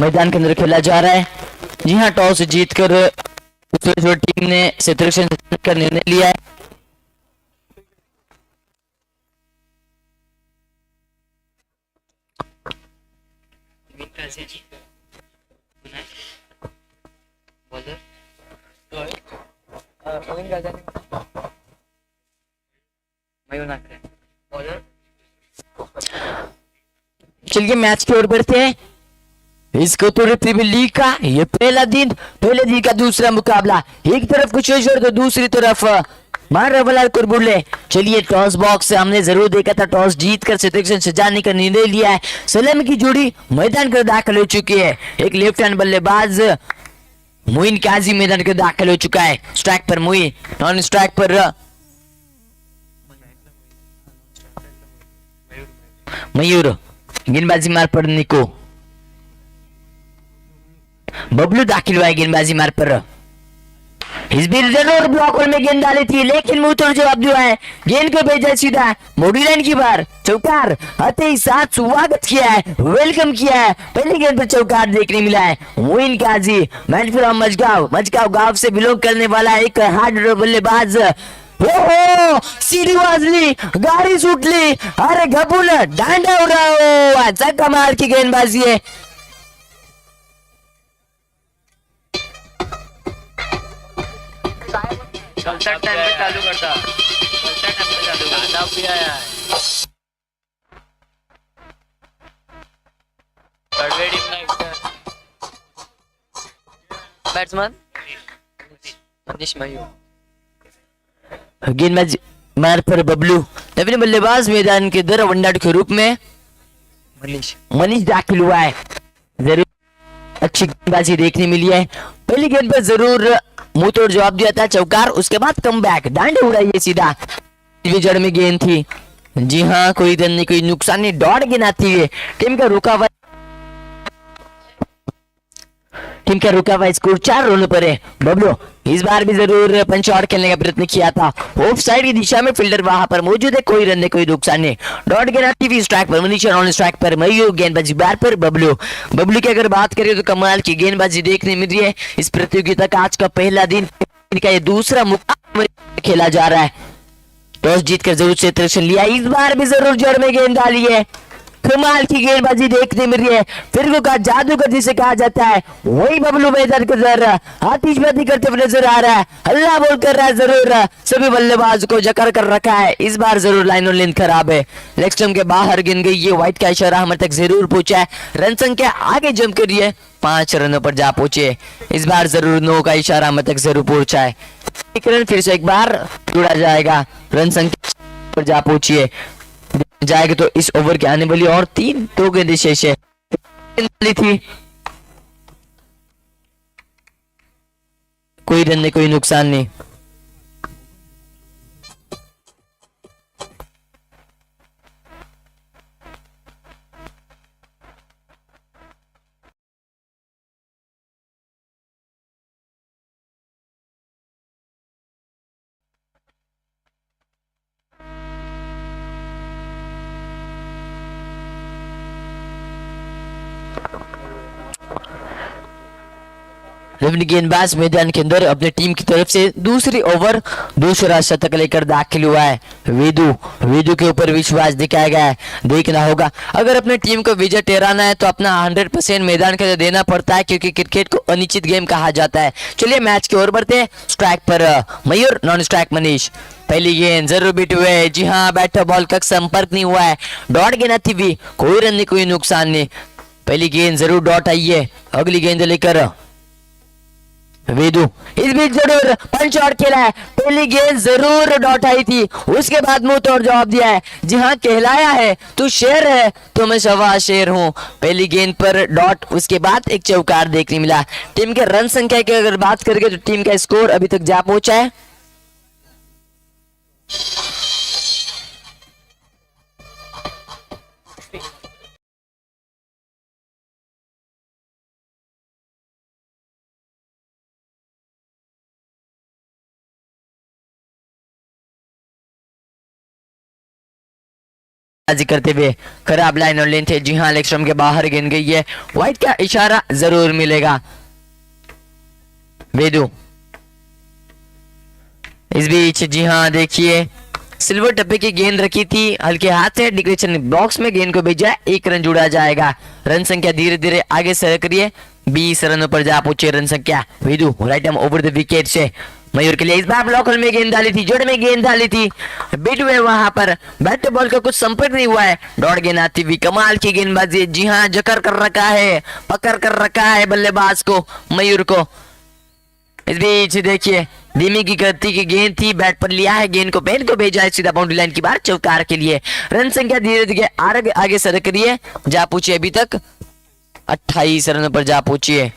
मैदान के अंदर खेला जा रहा है। जी हाँ, टॉस जीतकर दूसरी टीम ने क्षेत्र का निर्णय लिया है। चलिए मैच की ओर बढ़ते हैं। इसको तो प्रीमियर लीग का ये पहले दिन का दूसरा मुकाबला, एक तरफ कुशेश्वर तो दूसरी तरफ मारवाला कुरबुले। चलिए टॉस बॉक्स से हमने जरूर देखा था, टॉस जीतकर सिलेक्शन सजाने का निर्णय लिया है। सलेम की जोड़ी मैदान कर दाखिल हो चुकी है। एक लेफ्ट हैंड बल्लेबाज मोइन काजी मैदान के दाखिल हो चुका है। स्ट्राइक पर मोइन, नॉन स्ट्राइक पर मयूर। गेंदबाजी मार पर निको। बबलू दाखिल हुआ है गेंदबाजी मार पर। इस बीच जरूर ब्लॉकर में गेंद डाली थी, लेकिन मुंह तोड़ जवाब दिया है। गेंद को भेजा सीधा मोड़ी लाइन की बार चौकार आते ही साथ स्वागत किया है, वेलकम किया है। पहली गेंद पर चौकार देखने मिला है। मोइन काजी मैच फ्रॉम मजगांव गांव से बिलोंग करने वाला एक हार्ड बल्लेबाज। ओहो, सीधी वाजली, गाड़ी सुटली, अरे घबून डांडा उड़ा, चक्का मार की गेंदबाजी है। चलता टाइम पे चालू करता, चलता टाइम पे चालू करता भी आया है। बैट्समैन मनीष मयूर। गेंदबाज मार पर बबलू। नवीन बल्लेबाज मैदान के दर वनडाउट के रूप में मनीष दाखिल हुआ है। जरूर अच्छी गेंदबाजी देखने मिली है। पहली गेंद पर जरूर मुंह तोड़ जवाब दिया था, चौकार। उसके बाद कम बैक डांडे उड़ाइए सीधा, जड़ में गेंद थी। जी हाँ, कोई रन नहीं, कोई नुकसान नहीं। दौड़ गेंद आती है। टीम का रुका हुआ स्कोर 4 रनों पर है। बबलू इस बार भी जरूर पंच आउट खेलने का प्रयत्न किया था। ऑफ साइड की दिशा में फील्डर वहां पर मौजूद है, कोई रन नहीं, कोई नुकसान नहीं। डॉट गेंद आती हुई स्ट्राइक पर मनीष, ऑन स्ट्राइक पर मयूर। गेंदबाजी बार पर बबलू की अगर बात करें तो कमाल की गेंदबाजी देखने मिल रही है। इस प्रतियोगिता का आज का पहला दिन का ये दूसरा मुकाबला खेला जा रहा है। टॉस जीतकर जरूर क्षेत्र लिया, इस बार भी जरूर जड़ में गेंद डाली है। कमाल की गेंदबाजी देखने मिल रही है। फिर का जादूगर जिसे कहा जाता है, वही बबलू मैदान के अंदर आतिशबाजी करते हुए नजर आ रहा है। हल्ला बोल कर रहा है, जरूर सभी बल्लेबाज को जकड़ कर रखा है। इस बार जरूर लाइन और लेंथ खराब है, लेग स्टंप के बाहर गिन गई। ये व्हाइट का इशारा हमारे तक जरूर पहुंचा है। रन संख्या आगे जंप कर रही है, 5 रनों पर जा पहुंचे। इस बार जरूर 9 का इशारा हमारे तक जरूर पहुंचा है। एक रन फिर से एक बार जुड़ा जाएगा, रन संख्या पर जा पहुंची है। जाएगा तो इस ओवर के आने वाली और 2 गेंदें शेष है। थी कोई रन नहीं, कोई नुकसान नहीं। रवि गेंदबाज मैदान के अंदर अपने टीम की तरफ से दूसरी ओवर दूसरा शतक लेकर दाखिल हुआ है। वेदू के ऊपर विश्वास दिखाया गया है। देखना होगा, अगर अपने टीम को विजय ठहराना है तो अपना 100% मैदान के अंदर देना पड़ता है, क्योंकि क्रिकेट को अनिश्चित गेम कहा जाता है। चलिए मैच की ओर बढ़ते हैं। स्ट्राइक पर मयूर, नॉन स्ट्राइक मनीष। पहली गेंद जरूर बीट हुए। जी हाँ, बैटर बॉल का संपर्क नहीं हुआ है। डॉट गेंद आती हुई, कोई रन नहीं, कोई नुकसान नहीं। पहली गेंद जरूर डॉट आई है। अगली गेंद लेकर वेदू इस बीच जरूर पंच आउट खेला है। पहली गेंद जरूर डॉट आई थी, उसके बाद मुंह तोड़ जवाब दिया है। जी हाँ, कहलाया है तू शेर है तो मैं सवा शेर हूँ। पहली गेंद पर डॉट, उसके बाद एक चौकार देखने मिला। टीम के रन संख्या की अगर बात करेंगे तो टीम का स्कोर अभी तक जा पहुंचा है बाजी करते हुए खराब लाइन और लेंथ है। जी हाँ, लेग स्टंप के बाहर गेंद गई है, वाइट का इशारा जरूर मिलेगा। वेदू इस बीच जी हाँ देखिए सिल्वर टप्पे की गेंद रखी थी, हल्के हाथ से डिक्लेरेशन ने बॉक्स में गेंद को भेजा, 1 रन जुड़ा जाएगा। रन संख्या धीरे धीरे आगे सरक रही है, 20 रनों पर जा पहुंचे रन संख्या। Vedu right arm over the wicket से मयूर के लिए इस बार ब्लॉक होल में गेंद डाली थी, जड़ में गेंद डाली थी, बिट हुए वहां पर बैट बॉल का कुछ संपर्क नहीं हुआ है। डॉट गेंद आती हुई कमाल की गेंदबाजी, जी हाँ जकड़ कर रखा है, पकड़ कर रखा है बल्लेबाज को मयूर को। इस बीच देखिए धीमी की गति की गेंद थी, बैट पर लिया है, गेंद को बैट को भेजा है सीधा बाउंड्री लाइन की बाहर चौकार के लिए। रन संख्या धीरे धीरे आगे आगे सरक रही है, जा पहुंची अभी तक 28 रनों पर जा पहुंची है।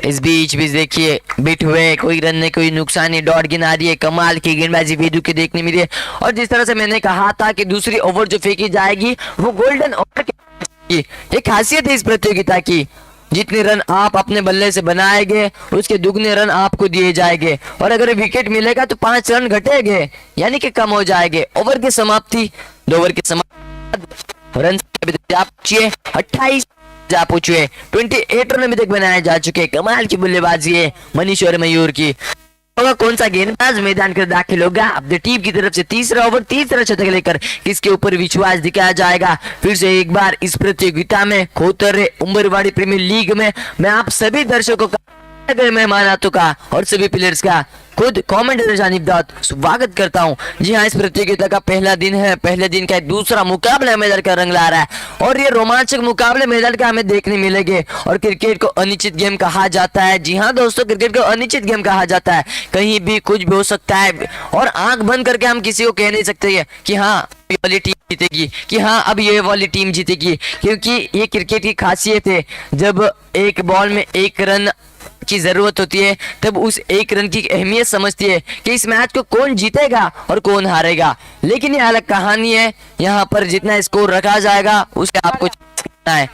इस बीच भी देखिए बिट हुए, कोई रन नहीं कोई नुकसान नहीं, डॉट गेंद आ रही है, कमाल की गेंदबाजी वेदू के देखने मिली है। और जिस तरह से मैंने कहा था कि दूसरी ओवर जो फेंकी जाएगी वो गोल्डन ओवर की, ये खासियत है इस प्रतियोगिता की, जितने रन आप अपने बल्ले से बनाएंगे उसके दुगने रन आपको दिए जाएंगे, और अगर विकेट मिलेगा तो 5 रन घटेंगे यानी कि कम हो जाएंगे। ओवर की समाप्ति 2 ओवर की समाप्ति रन जा पहुंचिए 28 जा पहुंचे, 28 रन अभी तक बनाए जा चुके। कमाल की बल्लेबाजी है मनीष और मयूर की। होगा कौन सा गेंदबाज मैदान कर दाखिल होगा अपनी टीम की तरफ से तीसरा ओवर तीसरा शतक लेकर, किसके ऊपर विश्वास दिखाया जाएगा। फिर से एक बार इस प्रतियोगिता में खोतर उम्रवाड़ी प्रीमियर लीग में मैं आप सभी दर्शकों का मेहमानों का और सभी प्लेयर्स का खुद कमेंटेटर जानिब दाद स्वागत करता हूं। जी हाँ, इस प्रतियोगिता का पहला दिन है, पहले दिन का दूसरा मुकाबला मैदान का रंग ला रहा है और ये रोमांचक मुकाबले मैदान का हमें देखने मिलेंगे। और क्रिकेट को अनिश्चित गेम कहा जाता है। जी हाँ दोस्तों, क्रिकेट को अनिश्चित गेम कहा जाता है, कहीं भी कुछ भी हो सकता है और आंख बंद करके हम किसी को कह नहीं सकते कि हाँ ये वाली टीम जीतेगी, कि हाँ अब ये वाली टीम जीतेगी, क्योंकि ये क्रिकेट की खासियत है। जब एक बॉल में 1 रन की जरूरत होती है तब उस 1 रन की अहमियत समझती है कि इस मैच को कौन जीतेगा और कौन हारेगा। लेकिन ये अलग कहानी है, यहाँ पर जितना स्कोर रखा जाएगा उसे आपको करना है,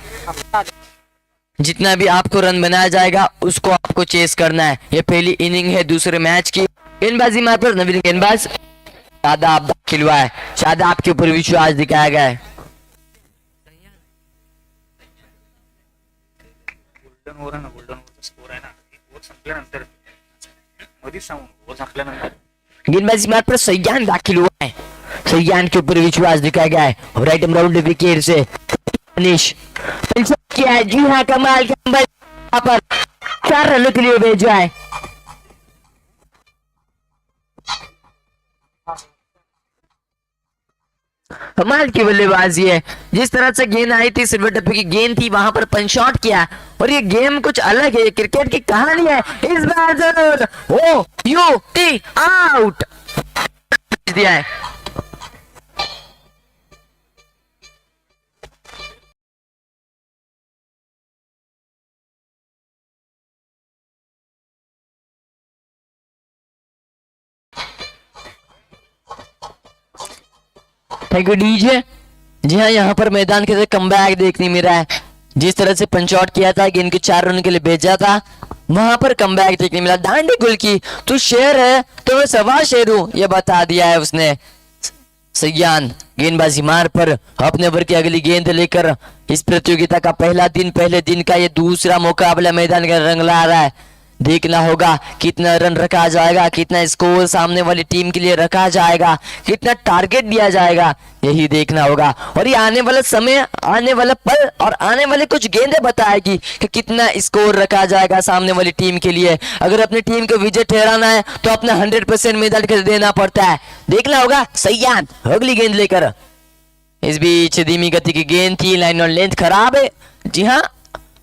जितना भी आपको रन बनाया जाएगा उसको आपको चेस करना है। ये पहली इनिंग है दूसरे मैच की। गेंदबाजी मार पर नवीन गेंदबाज शादाब दाखिल हुआ है, शादाब के ऊपर विश्वास दिखाया गया है। गोल्डन ओव्हर ना, गोल्डन ओव्हरचा स्कोर आहे ना, ओव्हर संपल्यानंतर मध्येच सांगून ओव्हर संपल्यानंतर गेंदबाजी मार्ग पर सैयान दाखिल हुआ है, सैयान के ऊपर विश्वास दिखाया गया है और राइट राउंड विकेट से मनीष किया है। जी हाँ, कमाल का पर 4 रनों के लिए भेजा है। कमाल की बल्लेबाजी है, जिस तरह से गेंद आई थी सिल्वर टप्पे की गेंद थी वहां पर पंच शॉट किया और ये गेम कुछ अलग है, ये क्रिकेट की कहानी है। इस बार जरूर ओ यू टी आउट दिया है। Thank you DJ. जी हाँ, यहाँ पर मैदान के अंदर कमबैक देखने मिल रहा है, जिस तरह से पंच आउट किया था गेंद को 4 रन के लिए भेजा था वहां पर कमबैक देखने मिला। दांडी गुल की तू शेर है तो मैं सवा शेर हूं, ये बता दिया है उसने। सैयान गेंदबाजी मार पर अपने ओवर की अगली गेंद लेकर इस प्रतियोगिता का पहला दिन, पहले दिन का ये दूसरा मुकाबला मैदान का रंग ला रहा है। देखना होगा कितना रन रखा जाएगा, कितना स्कोर सामने वाली टीम के लिए रखा जाएगा, कितना टारगेट दिया जाएगा, यही देखना होगा। और ये आने वाला समय, आने वाला पल और आने वाले कुछ गेंदें बताएगी कि कितना स्कोर रखा जाएगा सामने वाली टीम के लिए। अगर अपनी टीम को विजय ठहराना है तो अपना 100% मेडल कर देना पड़ता है। देखना होगा सैयान अगली गेंद लेकर। इस बीच धीमी गति की गेंद थी, लाइन और लेंथ खराब है। जी हाँ,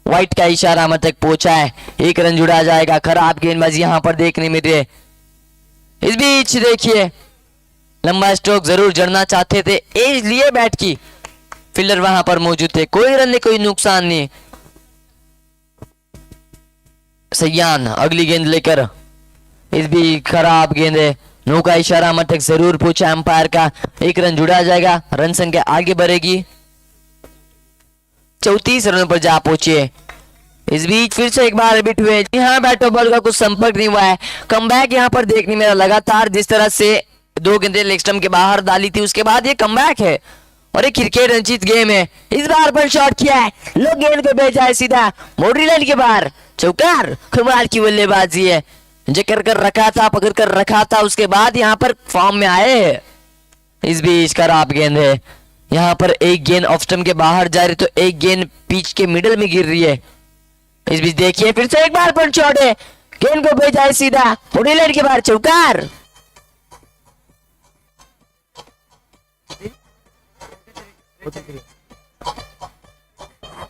व्हाइट का इशारा हम तक पहुंचा है, 1 रन जुड़ा जाएगा। खराब गेंदबाजी यहां पर देखने मिल रही है। इस बीच देखिए लंबा स्ट्रोक जरूर जड़ना चाहते थे, एज लिए बैट की, फील्डर वहां पर मौजूद थे, कोई रन नहीं कोई नुकसान नहीं। सैयान अगली गेंद लेकर, इस भी खराब गेंद है, नो का इशारा हम तक जरूर पूछा अंपायर का, 1 रन जुड़ा जाएगा, रन संख्या आगे बढ़ेगी, 34 रनों पर जा पहुंचे। इस बीच फिर से एक बार बिट हुए। जी हाँ, बैट और बॉल का कुछ संपर्क नहीं हुआ है। कमबैक यहाँ पर देखने में लगातार जिस तरह से 2 गेंदें लेग स्टंप के बाहर डाली थी, उसके बाद ये कमबैक है और एक क्रिकेट रंजित गेम है। इस बार पर शॉट किया है, लो गेंद को भेजा है सीधा बाउंड्री लाइन के बाहर, चौकार। कमाल की बल्लेबाजी है, जकड़ कर रखा था, पकड़ कर रखा था, उसके बाद यहाँ पर फॉर्म में आए हैं। इस बीच खराब गेंद है, यहाँ पर एक गेंद ऑफ स्टंप के बाहर जा रही तो एक गेंद पिच के मिडल में गिर रही है। इस बीच देखिए फिर से एक बार पर शॉट है, गेंद को भेजा है सीधा बाउंड्री लाइन के बाहर, चौकार।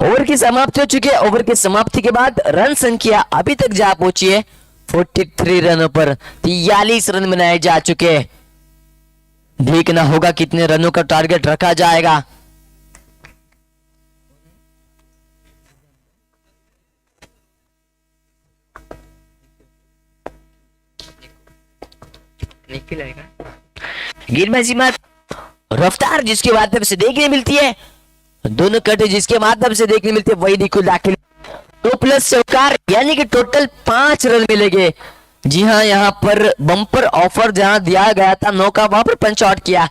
ओवर की समाप्ति हो चुकी है। ओवर की समाप्ति के बाद रन संख्या अभी तक जा पहुंची है 43 रनों पर, 43 रन बनाए जा चुके हैं। देखना होगा कितने रनों का टारगेट रखा जाएगा। निखिल आएगा। गेंदबाजी में रफ्तार जिसके माध्यम से देखने मिलती है, दोनों कटे जिसके माध्यम से देखने मिलती है, वही निको दाखिल 2 प्लस चौकार, यानी कि टोटल 5 रन मिलेंगे। जी हाँ, यहाँ पर बम्पर ऑफर जहां दिया गया था 9 का, वहां पर पंच आउट किया।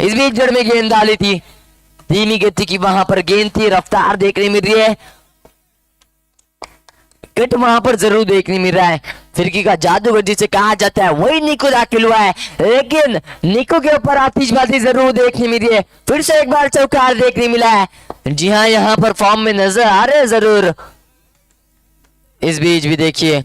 इस बीच जड़ में गेंद डाली थी, धीमी गति की वहां पर गेंद थी, रफ्तार देखने मिल रही है, कट वहां पर जरूर देखने मिल रहा है। फिरकी का जादूगर जिसे कहा जाता है वही निको दाखिल हुआ है, लेकिन निको के ऊपर आतिशबाजी जरूर देखने मिल रही है। फिर से एक बार चौकार देखने मिला है। जी हाँ, यहाँ पर फॉर्म में नजर आ रहे हैं जरूर। इस बीच भी देखिए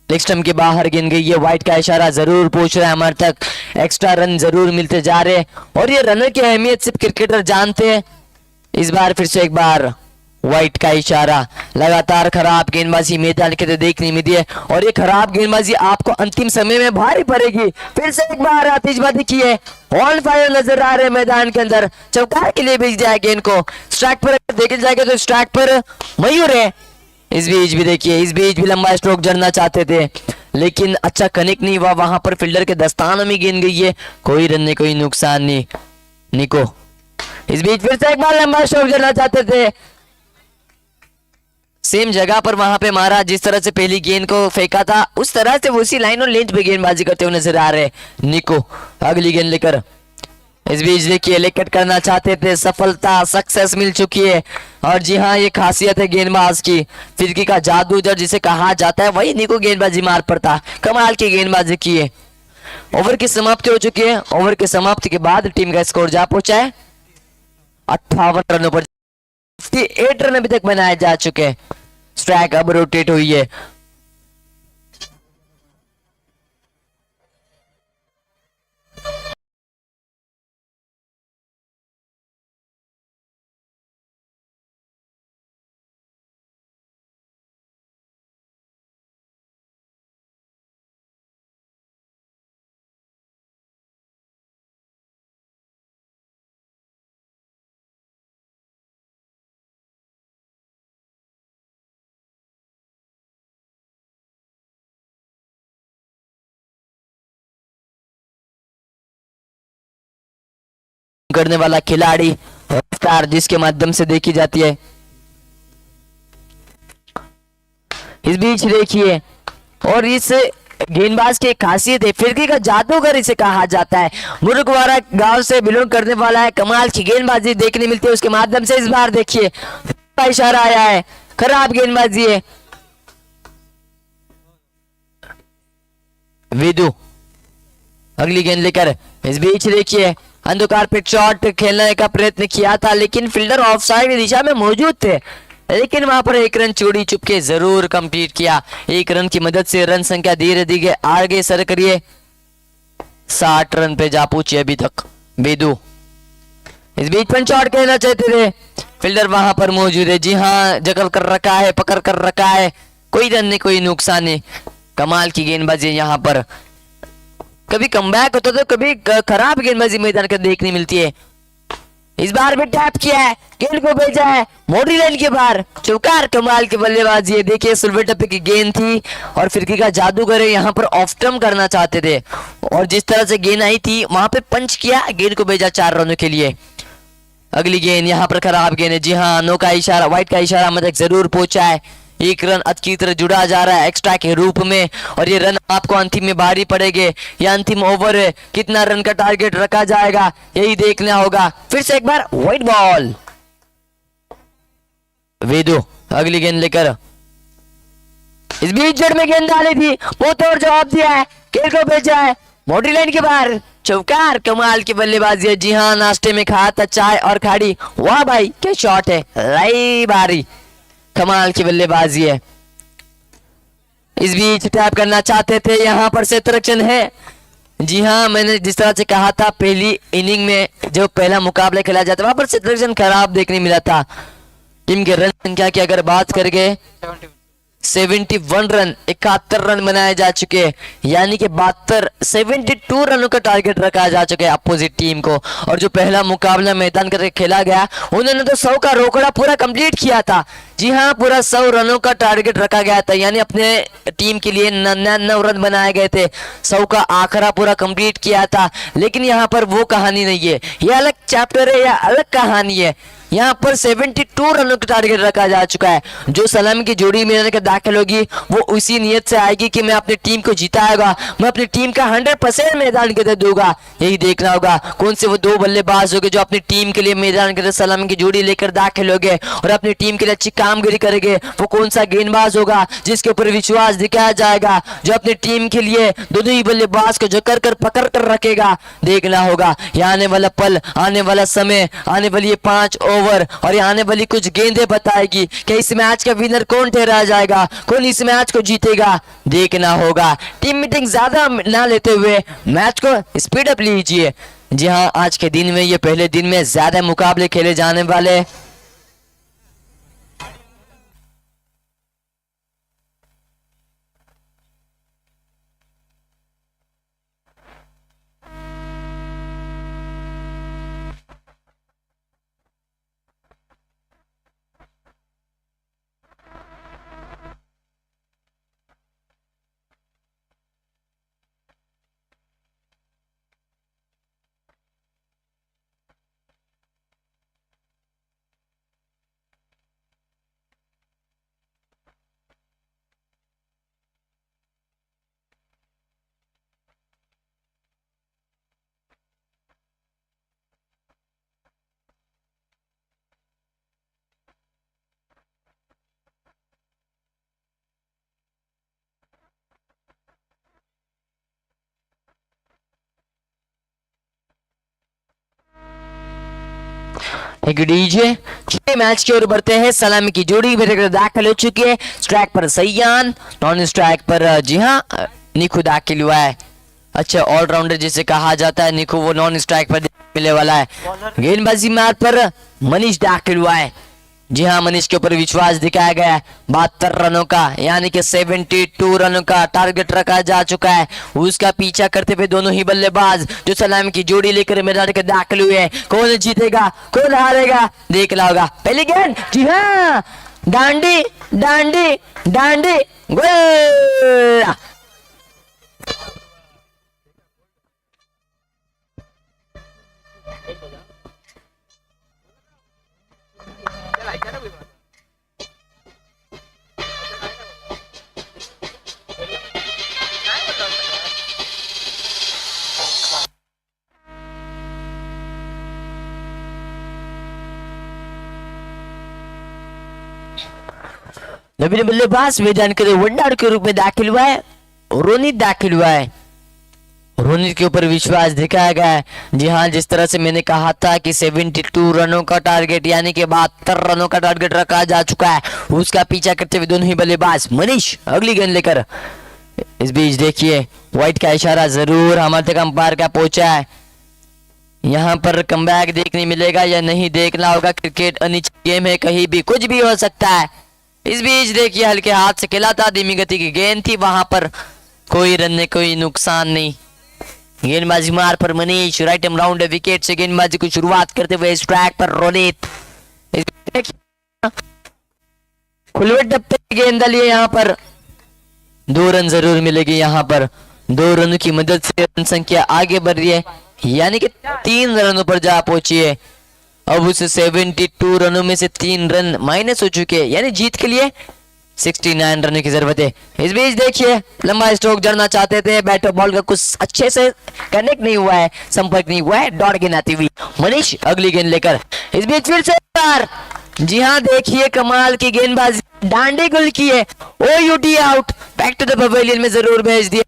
लेग स्टंप के बाहर गेंद गई है, वाइट का इशारा जरूर पूछ रहा है हमारे तक, एक्स्ट्रा रन जरूर मिलते जा रहे हैं और ये रनर की अहमियत सिर्फ क्रिकेटर जानते हैं। इस बार फिर से एक बार वाइट का इशारा, लगातार खराब गेंदबाजी मैदान के देखने मिली है और ये खराब गेंदबाजी आपको अंतिम समय में भारी पड़ेगी। फिर से एक बार आतिशबाजी की है, ऑन फायर नजर आ रहे हैं मैदान के अंदर, चौकार के लिए भेज दिया गेंद को। स्ट्राइक पर देखे जाएगा तो स्ट्राइक पर मयूर है। इस बीच भी देखिए, इस बीच भी लंबा स्ट्रोक जड़ना चाहते थे लेकिन अच्छा कनेक्ट नहीं हुआ, वहां पर फील्डर के दस्तानों में गेंद गई है, कोई रन नहीं, कोई नुकसान नहीं। निको इस बीच फिर से एक बार लंबा स्ट्रोक जड़ना चाहते थे, सेम जगह पर वहां पे मारा जिस तरह से पहली गेंद को फेंका था, उस तरह से उसी लाइन और लेंथ पे गेंदबाजी करते हुए नजर आ रहे निको। अगली गेंद लेकर इस बीच देखिए लेग कट करना चाहते थे, सफलता सक्सेस मिल चुकी है और जी हाँ, ये खासियत है गेंदबाज की, फिरकी का जादूगर जिसे कहा जाता है वही निको गेंदबाजी मार पड़ता, कमाल की गेंदबाजी की है। ओवर की समाप्ति हो चुकी है। ओवर की समाप्ति के बाद टीम का स्कोर जा पहुंचा है 58 रनों पर, 58 रन अभी तक बनाए जा चुके हैं। स्ट्राइक अब रोटेट हुई है, करने वाला खिलाड़ी रफ्तार जिसके माध्यम से देखी जाती है। इस बीच देखिए, और इस गेंदबाज की एक खासियत है, फिरकी का जादूगर इसे कहा जाता है, मुर्गवाड़ा गांव से बिलोंग करने वाला है, कमाल की गेंदबाजी देखने मिलती है उसके माध्यम से। इस बार देखिए का इशारा आया है, खराब गेंदबाजी है। विदु अगली गेंद लेकर इस बीच देखिए अंधकार पे शॉट खेलने का प्रयत्न किया था लेकिन फील्डर ऑफसाइड की दिशा में मौजूद थे, लेकिन वहां पर एक रन चोरी चुपके जरूर कंप्लीट किया। एक रन की मदद से रन संख्या धीरे धीरे आगे सर करिए, 60 रन पे जा पहुंची अभी तक बेदू। इस बीच पंच आउट कहना चाहते थे, फील्डर वहां पर मौजूद है, जी हाँ, जकड़ कर रखा है, पकड़ कर रखा है, कोई रन नहीं, कोई नुकसान नहीं। कमाल की गेंदबाजी यहाँ पर, कभी कमबैक होता तो कभी खराब गेंदबाजी मैदान का देखने मिलती है। इस बार भी टैप किया है, गेंद को भेजा है बाउंड्री लाइन के बाहर, चौकार। कमाल की बल्लेबाजी है, देखिए सुलभे टप्पे की गेंद थी और फिरकी का जादूगर यहाँ पर ऑफ स्टंप करना चाहते थे और जिस तरह से गेंद आई थी वहां पे पंच किया, गेंद को भेजा 4 रनों के लिए। अगली गेंद यहाँ पर खराब गेंद है, जी हाँ, नो का इशारा, व्हाइट का इशारा हमें तक जरूर पहुंचा है। एक रन अच्छी तरह जुड़ा जा रहा है एक्स्ट्रा के रूप में, और ये रन आपको अंतिम में भारी पड़ेंगे। ये अंतिम ओवर है, कितना रन का टारगेट रखा जाएगा यही देखना होगा। फिर से एक बार व्हाइट बॉल, वेदो अगली गेंद लेकर, इस बीच जड़ में गेंद डाली थी, बहुत और जवाब दिया है, खेल को भेजा है बाउंड्री लाइन के बाहर। चौकार, कमाल की बल्लेबाजी है। जी हाँ, नाश्ते में खाया था चाय और खाड़ी। वाह भाई क्या शॉट है, लाई बारी, कमाल की बल्लेबाजी है। इस बीच टैप करना चाहते थे, यहाँ पर शतरक्षण है। जी हाँ, मैंने जिस तरह से कहा था पहली इनिंग में जो पहला मुकाबला खेला जाता वहां पर शतरक्षण खराब देखने मिला था। टीम के रन संख्या की अगर बात करेंगे 71 रन, 71 रन बनाए जा चुके हैं, यानी कि 72 रनों का टारगेट रखा जा चुका है अपोजिट टीम को। और जो पहला मुकाबला मैदान करके खेला गया उन्होंने तो 100 का रोकड़ा पूरा कंप्लीट किया था। जी हाँ, पूरा 100 रनों का टारगेट रखा गया था, यानी अपने टीम के लिए 99 रन बनाए गए थे, 100 का आंकड़ा पूरा कंप्लीट किया था। लेकिन यहाँ पर वो कहानी नहीं है, ये अलग चैप्टर है या अलग कहानी है। यहाँ पर 72 रनों का टारगेट रखा जा चुका है। जो सलामी की जोड़ी मैदान के दाखिल होगी वो उसी नियत से आएगी कि मैं अपनी टीम को जिताऊंगा, मैं अपनी टीम का 100% मैदान के अंदर दूंगा। यही देखना होगा कौन से वो दो बल्लेबाज होंगे जो अपनी टीम के लिए मैदान के अंदर सलामी की जोड़ी लेकर दाखिल होंगे और अपनी टीम के लिए अच्छी कामगिरी करेंगे। वो कौन सा गेंदबाज होगा जिसके ऊपर विश्वास दिखाया जाएगा, जो अपनी टीम के लिए दोनों ही बल्लेबाज को जकड़ कर पकड़ कर रखेगा। देखना होगा ये आने वाला पल, आने वाला समय, आने वाली ये 5 ओवर और ये आने वाली कुछ गेंदें बताएगी कि इस मैच का विनर कौन ठहरा जाएगा, कौन इस मैच को जीतेगा। देखना होगा। टीम मीटिंग ज्यादा ना लेते हुए मैच को स्पीड अप लीजिए। जी हाँ, आज के दिन में, ये पहले दिन में ज्यादा मुकाबले खेले जाने वाले। एक डीजे मैच की ओर बढ़ते हैं। सलामी की जोड़ी मेरे दाखिल हो चुकी है। स्ट्राइक पर सैयान, नॉन स्ट्राइक पर जी हाँ निखू दाखिल हुआ है। अच्छा ऑलराउंडर जिसे कहा जाता है निखू, वो नॉन स्ट्राइक पर मिलने वाला है। गेंदबाजी मार्ग पर मनीष दाखिल हुआ है। जी हाँ, मनीष के ऊपर विश्वास दिखाया गया है। 72 रनों का यानी कि 72 रनों का टारगेट रखा जा चुका है। उसका पीछा करते हुए दोनों ही बल्लेबाज जो सलामी की जोड़ी लेकर मैदान के दाखिल हुए हैं। कौन जीतेगा कौन हारेगा देखना होगा। पहली गेंद, जी हाँ, डांडी डांडी डांडी, गोल। नवीन बल्लेबाज मैदान के वनडाउन के रूप में दाखिल हुआ है। रोनित दाखिल हुआ है। रोनित के ऊपर विश्वास दिखाया गया है। जी हाँ, जिस तरह से मैंने कहा था कि 72 रनों का टारगेट यानी कि 72 रनों का टारगेट रखा जा चुका है, उसका पीछा करते हुए दोनों ही बल्लेबाज। मनीष अगली गेंद लेकर। इस बीच देखिए व्हाइट का इशारा जरूर हमारे तक अंपायर का पहुंचा है। यहाँ पर कमबैक देखने मिलेगा या नहीं देखना होगा। क्रिकेट अनिश्चित गेम है, कहीं भी कुछ भी हो सकता है। इस बीच देखिए हल्के हाथ से खेला था, धीमी गति की गेंद थी, वहां पर कोई रन नहीं, कोई नुकसान नहीं। गेंदबाजी मार पर Manish, right arm round wicket से गेंदबाजी की शुरुआत करते हुए स्ट्राइक पर रोनित। खुले डब्बे की गेंद डाली है, यहाँ पर 2 रन जरूर मिलेगी। यहाँ पर 2 रनों की मदद से रन संख्या आगे बढ़ रही है, यानी कि 3 रनों पर जा पहुंची है। अब उस 72 रनों में से 3 रन माइनस हो चुके हैं, यानी जीत के लिए 69 रन की जरूरत है। इस बीच देखिए लंबा स्ट्रोक जड़ना चाहते थे, बैट और बॉल का कुछ अच्छे से कनेक्ट नहीं हुआ है, संपर्क नहीं हुआ है, डॉट गेंद आती हुई मनीष अगली गेंद लेकर। इस बीच फिर से बार, जी हाँ देखिए कमाल की गेंदबाजी, डांडी गुल की है, OUT out, back to the pavilion में जरूर भेज दिया।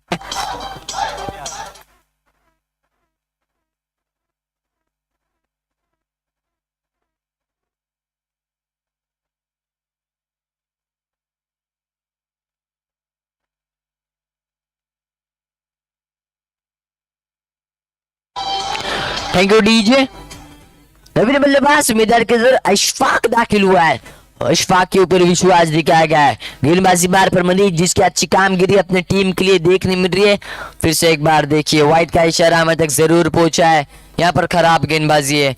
Thank you DJ. नवीन बल्लेबाज मैदान के अंदर अशफाक दाखिल हुआ है, अशफाक के ऊपर विश्वास दिखाया गया है। गेंदबाजी बार पर मनीष जिसकी अच्छी कामगिरी अपने टीम के लिए देखने मिल रही है। फिर से एक बार देखिए वाइट का इशारा हमें तक जरूर पहुंचा है, यहाँ पर खराब गेंदबाजी है।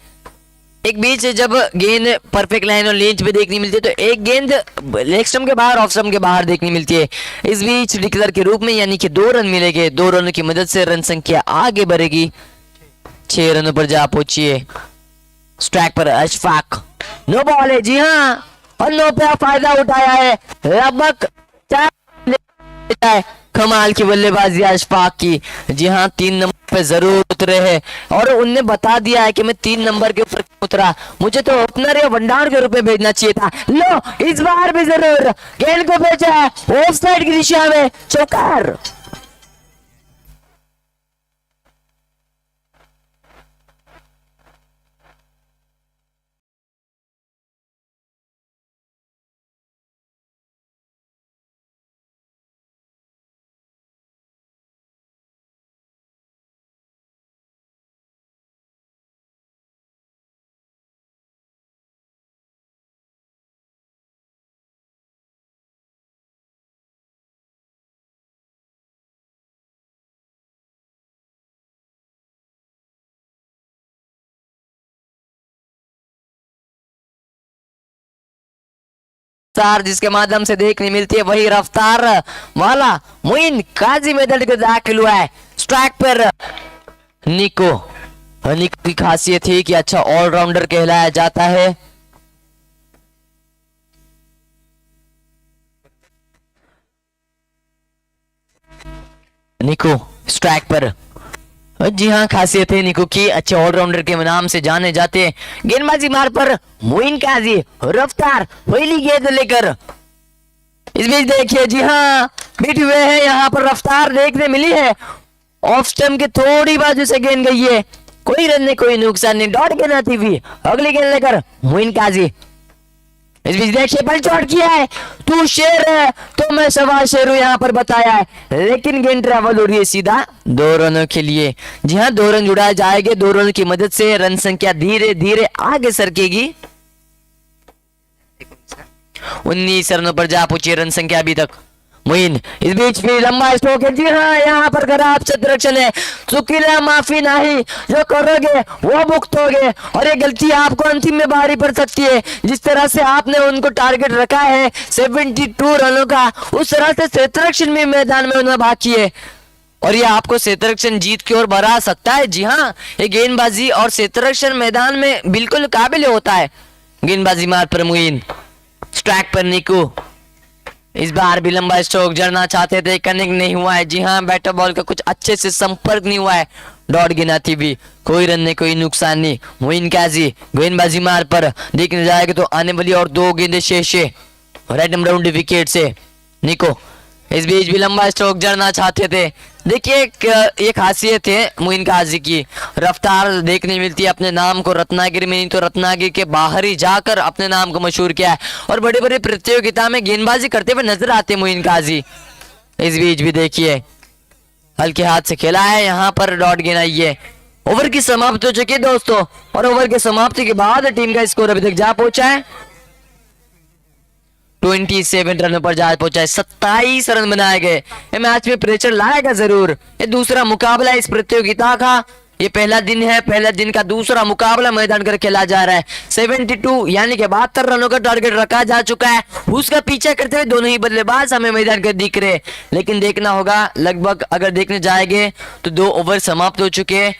एक बीच से जब गेंद परफेक्ट लाइन और लेंथ पे देखने मिलती है तो एक गेंद लेग स्टंप के बाहर ऑफ स्टंप के बाहर देखने मिलती है। इस बीच डिक्लेयर के रूप में यानी कि 2 रन मिलेंगे, 2 रनों की मदद से रन संख्या आगे बढ़ेगी, 6 रनों पर जा पहुंचिए। स्ट्राइक पर अशफाक, नो बॉल है, जी हाँ, और नो पे फायदा उठाया है, लगभग 4 लेता है। कमाल की बल्लेबाजी अशफाक की, जी हाँ 3 नंबर पे जरूर उतरे हैं और उनने बता दिया है कि मैं 3 नंबर के ऊपर उतरा, मुझे तो ओपनर या वनडाउन के रूप में भेजना चाहिए था। लो इस बार भी जरूर गेंद को भेजा है ऑफ साइड की दिशा में, चौकार। रफ्तार जिसके माध्यम से देखने मिलती है वही रफ्तार वाला मोइन काजी मैदान के दाखिल हुआ है। स्ट्राइक पर निको, निको की खासियत है कि अच्छा ऑलराउंडर कहलाया जाता है। निको स्ट्राइक पर, जी हाँ खासियत है निको की, अच्छे ऑलराउंडर के नाम से जाने जाते हैं। गेंदबाजी मार पर मोइन काजी, रफ्तार पहली गेंद लेकर। इस बीच देखिए जी हाँ बीट हुए हैं, यहाँ पर रफ्तार देखने मिली है, ऑफ स्टंप के थोड़ी बाजू से गेंद गई है, कोई रन नहीं कोई नुकसान नहीं, डॉट गेंद आती हुई अगली गेंद लेकर मोइन काजी। इस बीच देखिए पलचोट किया है, तू शेर है तो मैं सवा शेर हूं यहाँ पर बताया है, लेकिन गेंद ट्रैवल हो रही है सीधा 2 रनों के लिए। जी हाँ 2 रन जुड़ाए जाएंगे, 2 रनों की मदद से रन संख्या धीरे धीरे आगे सरकेगी। 19 रनों पर जा पहुंची रन संख्या अभी तक मोइन। इस बीच भी लंबा स्ट्रोक है, जी हाँ यहाँ पर खराब क्षेत्ररक्षण है, सुकीला माफी नहीं, जो करोगे वो भुगतोगे और ये गलती आपको अंतिम में भारी पड़ सकती है। जिस तरह से आपने उनको टारगेट रखा है 72 रनों का, उस तरह से क्षेत्ररक्षण में मैदान में उन्हें भाग किए और ये आपको क्षेत्ररक्षण जीत की ओर बढ़ा सकता है। जी हाँ ये गेंदबाजी और क्षेत्ररक्षण मैदान में बिल्कुल काबिल होता है। गेंदबाजी मार पर मोइन, स्ट्राइक पर निको। इस बार भी लंबा स्ट्रोक जड़ना चाहते थे, कनेक्ट नहीं हुआ है। जी हाँ बैटर बॉल का कुछ अच्छे से संपर्क नहीं हुआ है, डॉट गिनाती भी, कोई रन नहीं कोई नुकसान नहीं। मोइन काजी गेंदबाजी मार पर देखने जाएगा तो आने वाली और 2 गेंदें शेष है राइट राउंड विकेट से निको। इस बीच भी लंबा स्ट्रोक जड़ना चाहते थे। देखिए एक खासियत है मोइन काजी की, रफ्तार देखने मिलती है, अपने नाम को रत्नागिरी में नहीं तो रत्नागिरी के बाहर ही जाकर अपने नाम को मशहूर किया है और बड़े बड़े प्रतियोगिता में गेंदबाजी करते हुए नजर आते हैं मोइन काजी। इस बीच भी देखिए हल्के हाथ से खेला है, यहाँ पर डॉट गेंद आई है। ओवर की समाप्ति हो चुकी है दोस्तों और ओवर की समाप्ति के बाद टीम का स्कोर अभी तक जा पहुंचा है 27 रनों पर जा पहुंचा है। 27 रन बनाए गए। ये मैच में प्रेशर लाएगा जरूर, ये दूसरा मुकाबला इस प्रतियोगिता का, ये पहला दिन है, पहला दिन का दूसरा मुकाबला मैदान कर खेला जा रहा है। 72 यानी कि 72 रनों का टारगेट रखा जा चुका है, उसका पीछा करते हुए दोनों ही बल्लेबाज हमें मैदान कर दिख रहे, लेकिन देखना होगा लगभग अगर देखने जाएंगे तो 2 ओवर समाप्त हो चुके हैं।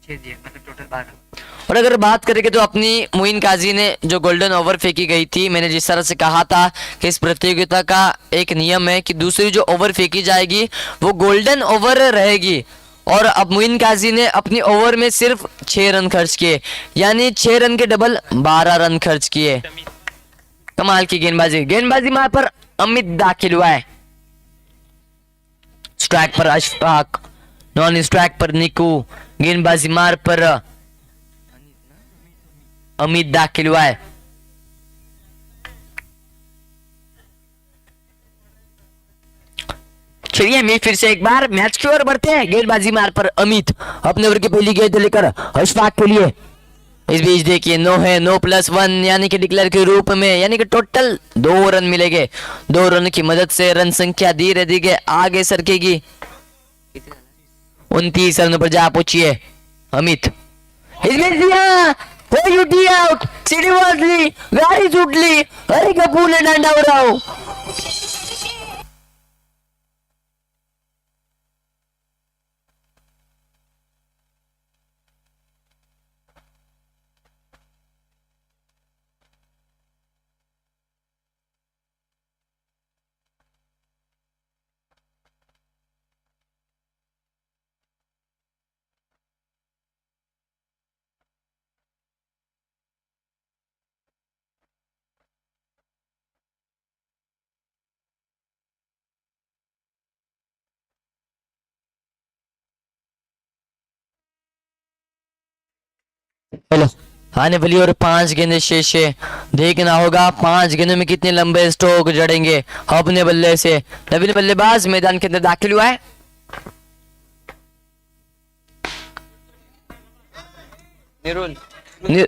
6 दिए मतलब टोटल 12। और अगर बात करेंगे तो अपनी मोइन काजी ने जो गोल्डन ओवर फेंकी गई थी, मैंने जिस तरह से कहा था कि इस प्रतियोगिता का एक नियम है कि दूसरी जो ओवर फेंकी जाएगी वो गोल्डन ओवर रहेगी। और अब मोइन काजी ने अपनी ओवर में सिर्फ 6 रन खर्च किए, यानी 6 रन के डबल 12 रन खर्च किए। कमाल की गेंदबाजी मार पर अमित दाखिल हुआ है। स्ट्राइक पर अशफाक, नॉन स्ट्राइक पर निकू, गेंदबाजी मार पर अमित दाखिल हुआ है। चलिए हम फिर से एक बार मैच की ओर बढ़ते हैं। गेंदबाजी मार पर अमित अपने ओवर की पहली गेंद लेकर अशफाक के लिए। इस बीच देखिए नो है, नो +1 यानी कि डिक्लेयर के रूप में, यानी कि टोटल 2 रन मिलेंगे। 2 रन की मदद से रन संख्या धीरे धीरे आगे सरकेगी। 29 रनों पर जा पहुंचिए अमित। इस बीच दिया हो यूटी आउट, सीढ़ी वाजली, गाड़ी सुटली, हरी कपूर ने डंडा उड़ाओ। हेलो, आने वाली और 5 गेंदें शेष है। देखना होगा 5 गेंदों में कितने लंबे स्ट्रोक जड़ेंगे अपने बल्ले से। नवीन बल्लेबाज मैदान के अंदर दाखिल हुआ है। निरुल नि-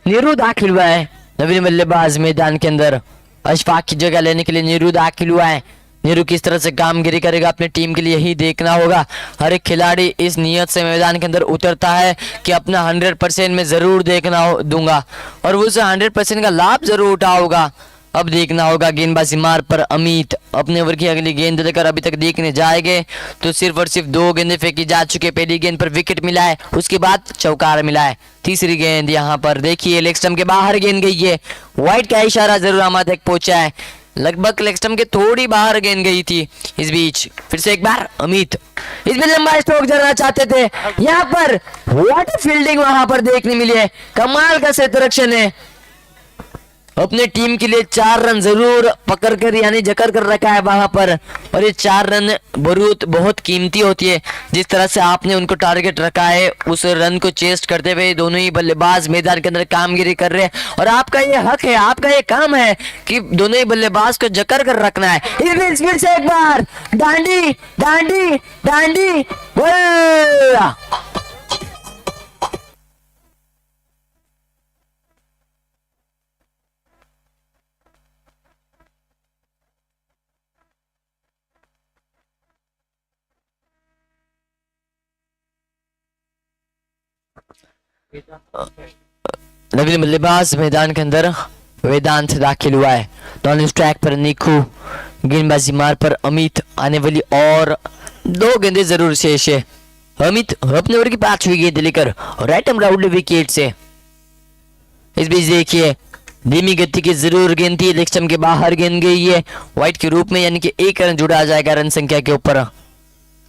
नीरू दाखिल हुआ है। नवीन बल्लेबाज मैदान के अंदर अशफाक की जगह लेने के लिए नीरू दाखिल हुआ है। नीरू किस तरह से कामगिरी करेगा अपनी टीम के लिए यही देखना होगा। हर एक खिलाड़ी इस नियत से मैदान के अंदर उतरता है कि अपना 100% में जरूर दूंगा और वो उसे 100% का लाभ जरूर उठाऊंगा। अब देखना होगा गेंदबाजी मार पर अमित अपने ओवर की अगली गेंद लेकर अभी तक देखने जाएंगे तो सिर्फ और सिर्फ 2 गेंदें फेंकी जा चुकी है। पहली गेंद पर विकेट मिला है, उसके बाद चौकार मिला है। तीसरी गेंद यहाँ पर देखिए लेग स्टंप के बाहर गेंद गई है। व्हाइट का इशारा जरूर हमारे तक पहुंचा है, लगभग लेग स्टंप के थोड़ी बाहर गेंद गई थी। इस बीच फिर से एक बार अमित इस बीच लंबा स्ट्रोक जरना चाहते थे, यहाँ पर व्हाट फील्डिंग वहां पर देखने मिली है। कमाल का क्षेत्ररक्षण है। अपने टीम के लिए 4 रन जरूर पकड़ कर यानी जकड़ कर रखा है वहां पर। और ये 4 रन बहुत कीमती होती है। जिस तरह से आपने उनको टारगेट रखा है उस रन को चेस्ट करते हुए दोनों ही बल्लेबाज मैदान के अंदर कामगिरी कर रहे हैं और आपका ये हक है, आपका ये काम है कि दोनों ही बल्लेबाज को जकड़ कर रखना है। इस बीच फिर से एक बार डांडी डांडी डांडी गोल। नवीन बल्लेबाज मैदान के अंदर वेदांत दाखिल हुआ है। नॉन स्ट्राइक पर निकू, गेंदबाजी मार पर अमित। आने वाली और 2 गेंदें जरूर शेष है। अमित अपने ओवर की 5वीं गेंद लेकर राइट आर्म राउंड विकेट से। इस बीच देखिए धीमी गति की जरूर गेंद थी, लेग स्टंप के बाहर गेंद गई है व्हाइट के रूप में, यानी कि 1 रन जुड़ा जाएगा रन संख्या के ऊपर।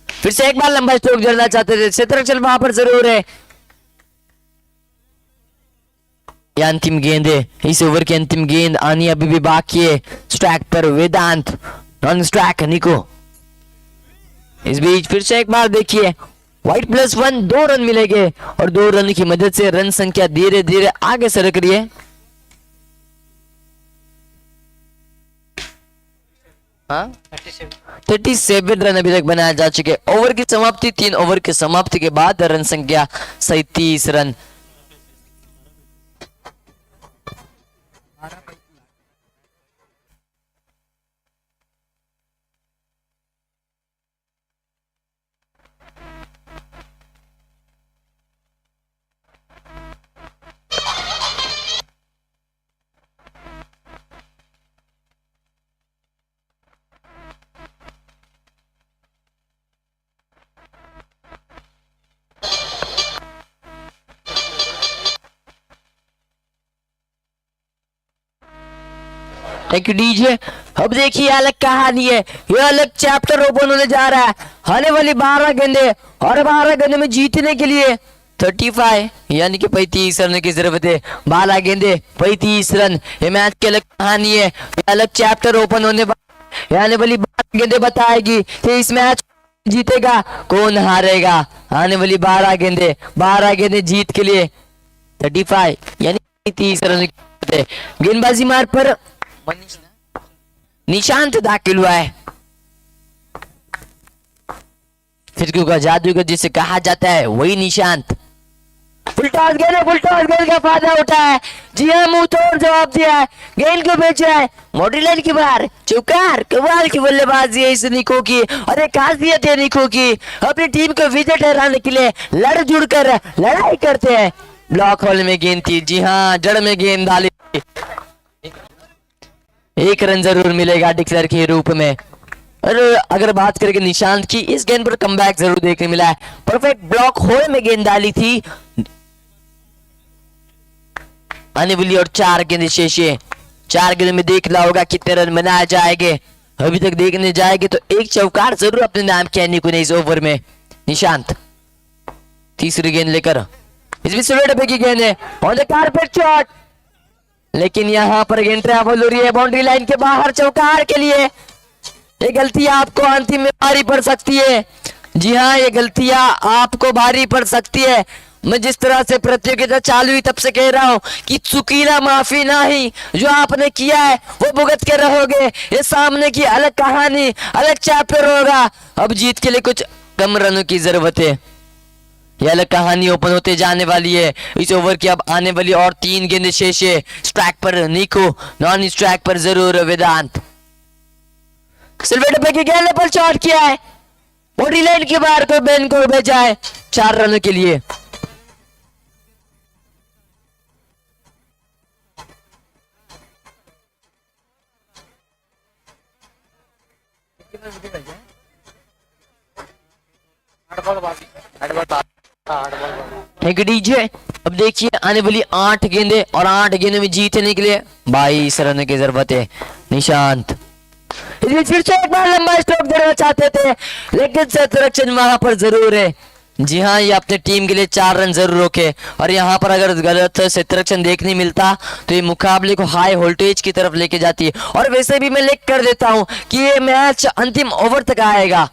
फिर से एक बार लंबा स्ट्रोक जड़ना चाहते थे, क्षेत्ररक्षण वहां पर जरूर है। ये अंतिम गेंद है, इस ओवर की अंतिम गेंद आनी अभी भी बाकी है। स्ट्राइक पर वेदांत, नॉन स्ट्राइक निको। इस बीच फिर से एक बार देखिए व्हाइट +1 2 रन मिलेंगे और 2 रन की मदद से रन संख्या धीरे धीरे आगे सरक रही है। हाँ 37 रन अभी तक बनाया जा चुके। ओवर की समाप्ति 3 ओवर की समाप्ति के बाद रन संख्या 37 रन। Thank you DJ. अब देखिए अलग कहानी है, ये अलग चैप्टर ओपन होने जा रहा है। आने वाली 12 गेंदे और 12 गेंदे में जीतने के लिए 35 यानी कि 35 रन की जरूरत है। 12 गेंदे 35 रन, ये मैच की अलग कहानी है, ये अलग चैप्टर ओपन होने वाला। आने वाली 12 गेंदे बताएगी कि इस मैच जीतेगा कौन हारेगा। आने वाली 12 गेंदे जीत के लिए 35 यानी 30 रन की जरूरत है। गेंदबाजी मार पर निशांत दाखिल हुआ है। फिरकी का जादूगर जिसे कहा जाता है वही निशांत। फुल टॉस गेंद का फायदा उठाया। जी हाँ, मुंह तोड़ जवाब दिया है, गेंद को बेच रहा है। मोटी लाइन की बार चौकार, कमाल की बल्लेबाजी है इस निको की और एक खासियत है निको की, अपनी टीम को विजय ठहराने के लिए लड़ जुड़ कर लड़ाई करते हैं। ब्लॉक होल में गेंद थी, जी हाँ, जड़ में गेंद डाली। 1 रन जरूर मिलेगा डिक्लेयर के रूप में। और अगर बात करें निशांत की, इस गेंद पर कमबैक जरूर देखने मिला है। परफेक्ट ब्लॉक होल में गेंद डाली थी। आने वाली और 4 गेंद शेष है। 4 गेंद में देखना होगा कितने रन बनाए जाएंगे। अभी तक देखने जाएंगे तो एक चौकार जरूर अपने नाम किया निको ने इस ओवर में। निशांत तीसरी गेंद लेकर, इसमें स्ट्रेट पे की गेंद है, ऑन द कारपेट शॉट, लेकिन यहाँ पर गेंद ट्रैवल हो रही है बाउंड्री लाइन के बाहर चौकार के लिए। ये गलतियां आपको अंतिम में भारी पड़ सकती है। जी हाँ, ये गलतियां आपको भारी पड़ सकती है। मैं जिस तरह से प्रतियोगिता चालू हुई तब से कह रहा हूँ कि चुकीला माफी नहीं, जो आपने किया है वो भुगत के रहोगे। ये सामने की अलग कहानी, अलग चैप्टर होगा। अब जीत के लिए कुछ कम रनों की जरूरत है। ये अलग कहानी ओपन होते जाने वाली है इस ओवर की। अब आने वाली और 3 गेंदें शेष है। स्ट्राइक पर निको, नॉन स्ट्राइक पर जरूर वेदांत। सिल्वर डब्बे की गेंद पर शॉट किया है, बॉडी लाइन के बाहर को बेन को भेजा है 4 रनों के लिए। Thank you DJ. अब देखिए आने वाली 8 गेंदे और 8 गेंदों में जीतने के लिए 22 रन की जरूरत है। निशांत इसमें फिर से एक बार लंबा स्ट्रोक देना चाहते थे, लेकिन शतरक्षण वहां पर जरूर है। जी हाँ, ये अपने टीम के लिए 4 रन जरूर रोके। और यहाँ पर अगर गलत शतरक्षण देखने मिलता तो ये मुकाबले को हाई वोल्टेज की तरफ लेके जाती है। और वैसे भी मैं लिख कर देता हूँ कि ये मैच अंतिम ओवर तक आएगा।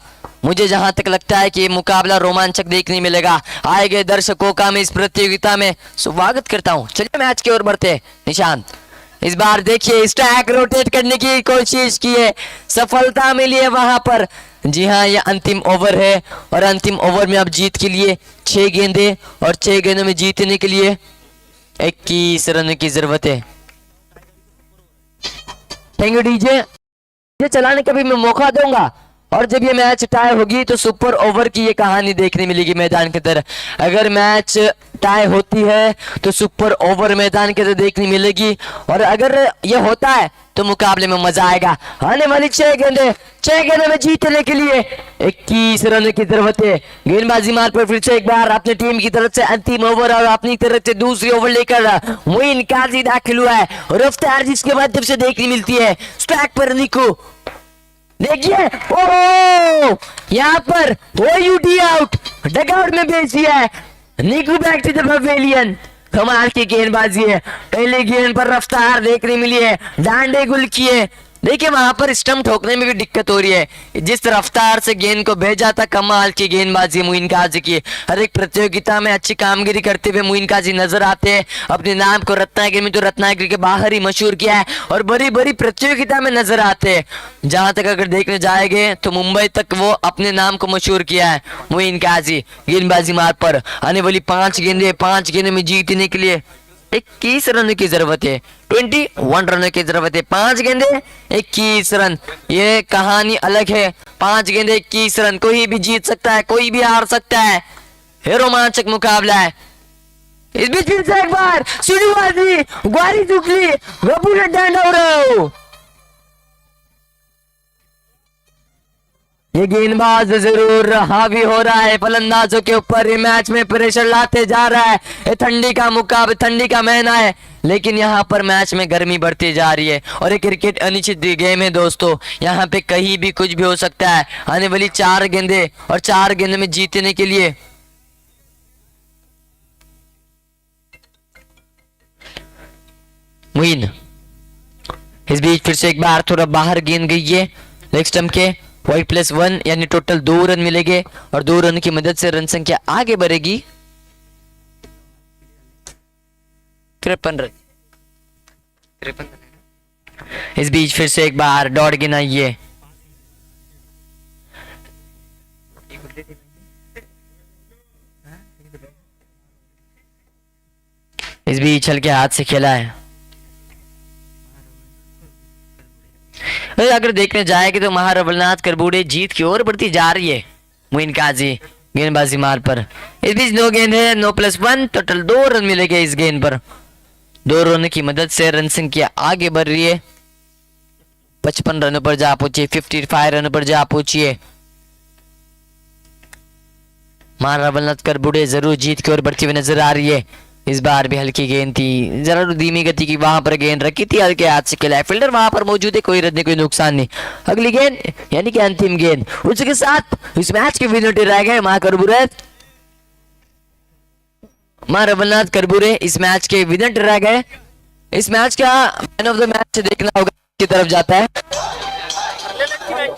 मुझे जहां तक लगता है कि ये मुकाबला रोमांचक देखने मिलेगा। आए गए दर्शकों का मैं इस प्रतियोगिता में स्वागत करता हूं। चलिए मैच की ओर बढ़ते। निशांत इस बार देखिए स्ट्राइक रोटेट करने की कोशिश की है, सफलता मिली है वहां पर। जी हाँ, ये अंतिम ओवर है और अंतिम ओवर में अब जीत के लिए 6 गेंदे और 6 गेंदों में जीतने के लिए 21 रन की जरूरत है। Thank you DJ. ये चलाने का भी मैं मौका दूंगा और जब ये मैच टाई होगी तो सुपर ओवर की ये कहानी देखने मिलेगी मैदान के अंदर। अगर मैच टाई होती है तो सुपर ओवर मैदान के अंदर देखने मिलेगी और अगर ये होता है तो मुकाबले में मजा आएगा। आने वाली 6 गेंदे में जीतने के लिए 21 रन की जरूरत है। गेंदबाजी मार पर फिर से एक बार अपनी टीम की तरफ से अंतिम ओवर और अपनी तरफ से दूसरी ओवर लेकर मोइन काजी दाखिल हुआ है। रफ्तार जिसके माध्यम से देखने मिलती है। स्ट्राइक पर निको, देखिए ओह, यहाँ पर ओयूडी आउट, डगआउट में भेज दिया है। निको बैक टू द पवेलियन। कमाल की गेंदबाजी है। पहले गेंद पर रफ्तार देखने मिली है, डांडे गुल किए। देखिए वहां पर स्टंप ठोकने में भी दिक्कत हो रही है। जिस रफ्तार से गेंद को भेजा था, कमाल की गेंदबाजी मोइन काजी की। हर एक प्रतियोगिता में अच्छी कामगिरी करते हुए मोइन काजी नजर आते हैं। अपने नाम को रत्नागिरी में तो रत्नागिरी के बाहर ही मशहूर किया है और बड़ी बड़ी प्रतियोगिता में नजर आते हैं। जहां तक अगर देखने जाएंगे तो मुंबई तक वो अपने नाम को मशहूर किया है मोइन काजी। गेंदबाजी मार पर आने वाली 5 गेंदे में जीतने के लिए 21 रन की जरूरत है। 21 रन की जरूरत है। 5 गेंदे 21 रन, ये कहानी अलग है। 5 गेंदे 21 रन, कोई भी जीत सकता है, कोई भी हार सकता है। ये रोमांचक मुकाबला है। इस बीच फिर से एक बार शुरुआती ग्वारी चुकली रबू ने डांडा उड़ाओ। ये गेंदबाज जरूर हावी हो रहा है फलंदाजों के ऊपर, ये मैच में प्रेशर लाते जा रहा है। ये ठंडी का मुकाबला, ठंडी का महीना है, लेकिन यहाँ पर मैच में गर्मी बढ़ती जा रही है और ये क्रिकेट अनिश्चित गेम है दोस्तों। यहाँ पे कहीं भी कुछ भी हो सकता है। आने वाली 4 गेंदें और 4 गेंद में जीतने के लिए मुइन, इस बीच फिर से एक बार थोड़ा बाहर गेंद गई है लेग स्टंप के। वाइड +1 यानी टोटल 2 रन मिलेंगे और 2 रन की मदद से रन संख्या आगे बढ़ेगी 53 रन। इस बीच फिर से एक बार डॉट गेंद आई है। इस बीच हल्के हाथ से खेला है। अगर देखने जाएगी तो महारवलनाथ करबूड़े जीत की ओर बढ़ती जा रही है। मुइन काजी गेंदबाजी मार पर, इस बीच 2 गेंद है, 9+1 टोटल 2 रन मिलेंगे इस गेंद पर। 2 रन की मदद से रन संख्या आगे बढ़ रही है, 55 रनों पर जा पहुंची, 55 रनों पर जा पहुंची है। महारवलनाथ करबूड़े जरूर जीत की ओर बढ़ती हुई नजर आ रही है। इस बार भी हल्की गेंद थी, जरा धीमी गति की वहां पर गेंद रखी थी, हल्के हाथ से खेला है। फील्डर वहां पर मौजूद है, कोई रन नहीं, कोई नुकसान नहीं। अगली गेंद यानी कि अंतिम गेंद, उसके साथ इस मैच के विनर रह गए महारवलनाथ करबूरे इस मैच के विनर रह गए। इस मैच का मैन ऑफ द मैच देखना होगा की तरफ जाता है। हरले की मैच